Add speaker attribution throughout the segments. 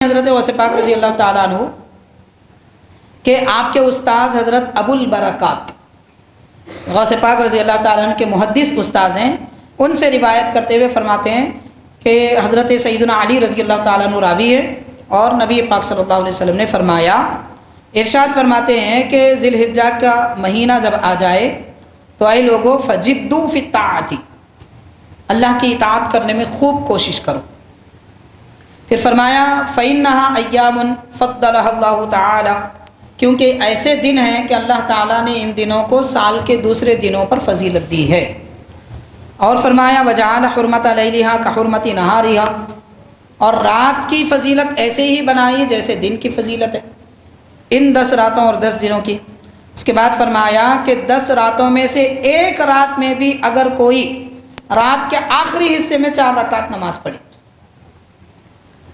Speaker 1: حضرت غوث پاک رضی اللہ تعالیٰ عنہ کہ آپ کے استاذ حضرت ابو البرکات غوث پاک رضی اللہ تعالیٰ عنہ کے محدث استاذ ہیں، ان سے روایت کرتے ہوئے فرماتے ہیں کہ حضرت سیدنا علی رضی اللہ تعالیٰ عنہ راوی ہے، اور نبی پاک صلی اللہ علیہ وسلم نے فرمایا، ارشاد فرماتے ہیں کہ ذی الحجہ کا مہینہ جب آ جائے تو اے لوگو فجدوا فی الطاعۃ، اللہ کی اطاعت کرنے میں خوب کوشش کرو۔ پھر فرمایا فإنها ایام فضلها اللہ تعالی، کیونکہ ایسے دن ہیں کہ اللہ تعالیٰ نے ان دنوں کو سال کے دوسرے دنوں پر فضیلت دی ہے۔ اور فرمایا وجعل حرمت لیلہا کحرمت نہارہا، اور رات کی فضیلت ایسے ہی بنائی جیسے دن کی فضیلت ہے، ان 10 راتوں اور 10 دنوں کی۔ اس کے بعد فرمایا کہ 10 راتوں میں سے ایک رات میں بھی اگر کوئی رات کے آخری حصے میں 4 رکعت نماز پڑھے،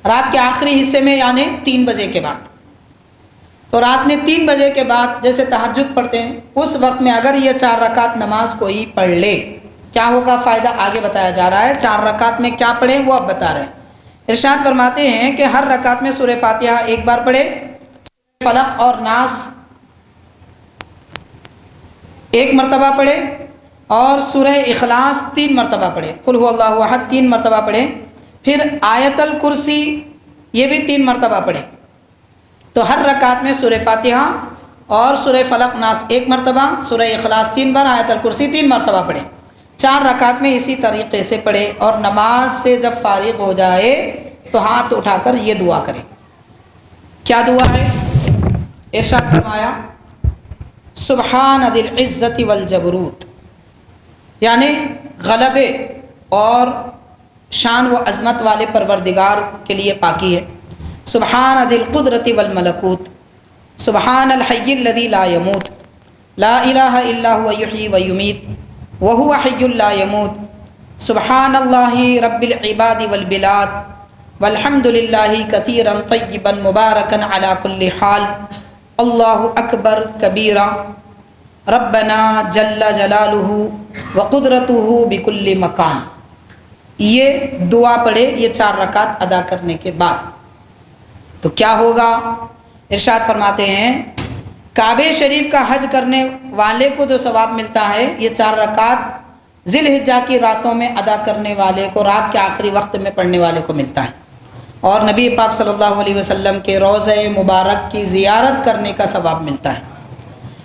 Speaker 1: رات کے آخری حصے میں یعنی 3 بجے کے بعد، تو رات میں 3 بجے کے بعد جیسے تہجد پڑھتے ہیں اس وقت میں اگر یہ 4 رکعت نماز کوئی پڑھ لے، کیا ہوگا فائدہ آگے بتایا جا رہا ہے۔ 4 رکعت میں کیا پڑھیں وہ اب بتا رہے ہیں۔ ارشاد فرماتے ہیں کہ ہر رکعت میں سورہ فاتحہ ایک بار پڑھے، فلق اور ناس ایک مرتبہ پڑھے، اور سورہ اخلاص 3 مرتبہ پڑھے، قل هو اللہ احد 3 مرتبہ پڑھے، پھر آیت الکرسی یہ بھی 3 مرتبہ پڑھے۔ تو ہر رکعت میں سورہ فاتحہ اور سورہ فلق ناس 1 مرتبہ، سورہ اخلاص 3 بار، آیت الکرسی 3 مرتبہ پڑھے۔ 4 رکعت میں اسی طریقے سے پڑھے، اور نماز سے جب فارغ ہو جائے تو ہاتھ اٹھا کر یہ دعا کرے۔ کیا دعا ہے؟ ارشاد فرمایا سبحان ذی العزت والجبروت، یعنی غلبے اور شان و عظمت والے پروردگار کے لیے پاکی ہے۔ سبحان ذی القدرت والملکوت، سبحان الحی الذی لا یموت، لا الہ الا هو یحیی و یمیت وہو حی لا یموت، سبحان اللہ رب العباد والبلاد، والحمد للہ کثیرا طیبا مبارکا علی کل حال، اللہ اکبر کبیرا، ربنا جل جلالہ وقدرتہ بکل مکان۔ یہ دعا پڑھے یہ 4 رکعت ادا کرنے کے بعد تو کیا ہوگا؟ ارشاد فرماتے ہیں کعبہ شریف کا حج کرنے والے کو جو ثواب ملتا ہے یہ 4 رکعت ذی الحجہ کی راتوں میں ادا کرنے والے کو، رات کے آخری وقت میں پڑھنے والے کو ملتا ہے، اور نبی پاک صلی اللہ علیہ وسلم کے روضہ مبارک کی زیارت کرنے کا ثواب ملتا ہے،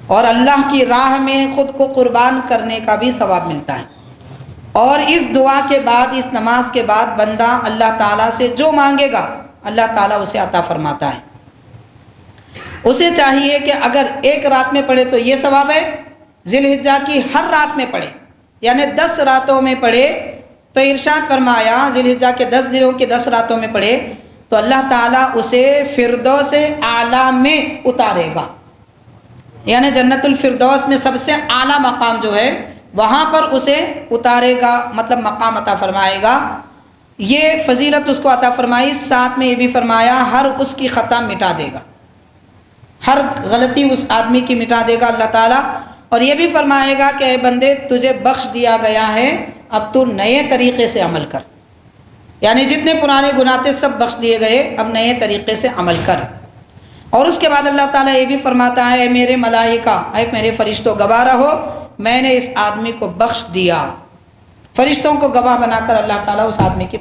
Speaker 1: اور اللہ کی راہ میں خود کو قربان کرنے کا بھی ثواب ملتا ہے۔ اور اس دعا کے بعد، اس نماز کے بعد بندہ اللہ تعالیٰ سے جو مانگے گا اللہ تعالیٰ اسے عطا فرماتا ہے۔ اسے چاہیے کہ اگر ایک رات میں پڑھے تو یہ ثواب ہے، ذی الحجہ کی ہر رات میں پڑھے یعنی 10 راتوں میں پڑھے، تو ارشاد فرمایا ذی الحجہ کے 10 دنوں کے 10 راتوں میں پڑھے تو اللہ تعالیٰ اسے فردوس اعلیٰ میں اتارے گا، یعنی جنت الفردوس میں سب سے اعلیٰ مقام جو ہے وہاں پر اسے اتارے گا، مطلب مقام عطا فرمائے گا۔ یہ فضیلت اس کو عطا فرمائی، ساتھ میں یہ بھی فرمایا ہر اس کی خطا مٹا دے گا، ہر غلطی اس آدمی کی مٹا دے گا اللہ تعالیٰ، اور یہ بھی فرمائے گا کہ اے بندے تجھے بخش دیا گیا ہے، اب تو نئے طریقے سے عمل کر، یعنی جتنے پرانے گناہ تھے سب بخش دیے گئے، اب نئے طریقے سے عمل کر۔ اور اس کے بعد اللہ تعالیٰ یہ بھی فرماتا ہے اے میرے ملائکہ، اے میرے فرشتوں گواہ رہو میں نے اس آدمی کو بخش دیا۔ فرشتوں کو گواہ بنا کر اللہ تعالیٰ اس آدمی کی